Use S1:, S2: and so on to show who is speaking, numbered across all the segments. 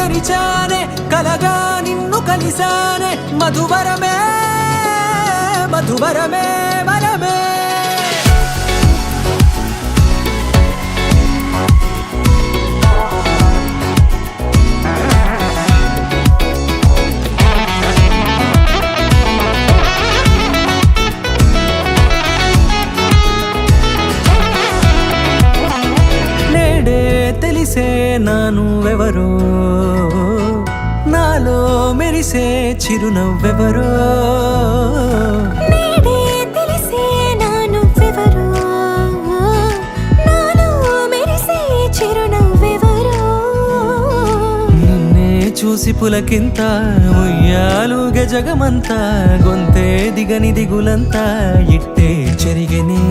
S1: తెరిచానే కలగా నిన్ను కలిసానే మధువరమే మధువరమే వరమే తెలిసే నానువెవరో నాలో మెరిసే చిరునవ్వెవరో
S2: నేడే తెలిసే నానువెవరో నాలో మెరిసే చిరునవ్వెవరో
S1: నిన్నే చూసి పులకింత ఉయ్యాలుగే జగమంతా గొంతే దిగని దిగులంతా ఇట్టే చెరిగనే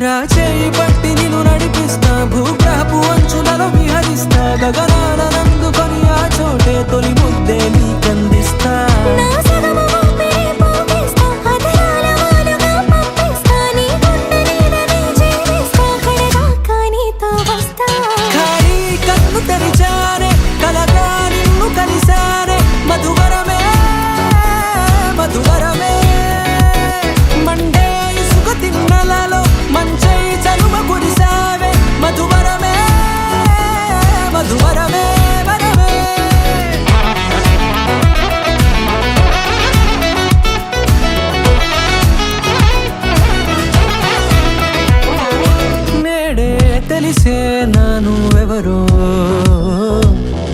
S1: రాచేయి పట్టి నిన్ను నడిపిస్తా భూగ్రహపు అంచులలో విహరిస్తా గగనాల నందుకొని ఆ చోటే తొలి ముద్దే నీకందిస్తా
S2: నా సగము ఊపిరి పోగేస్తా అదరాల వాలుగా పంపిస్తా నీ గుండె నీడనే జీవిస్తా కడదాకా నీతో వస్తా
S1: ఖాళీ కన్ను తెరిచానే కలగా నిన్ను కలిసానే మధువరమే మధువరమే మండే ఇసుక తిన్నలలో మంచై చలుమ కురిసావే మధువరమే మధువరమే వరమే నేడే తెలిసే నానువెవరో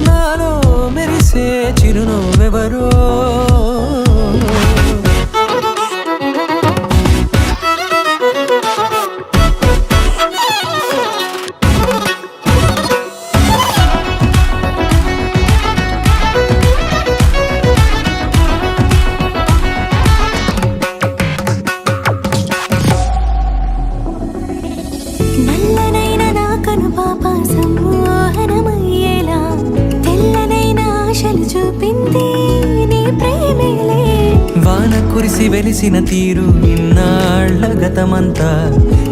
S1: నాలో మెరిసే చిరునవ్వెవరో
S2: నల్లనైన నా కనుపాప సమ్మోహనమయ్యేలా తెల్లనైన ఆశలు చూపింది నీ ప్రేమేలే
S1: వాన కురిసి వెలిసిన తీరు ఇన్నాళ్ల గతమంతా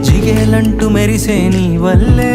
S1: జిగేలంటూ మెరిసే నీ వల్లే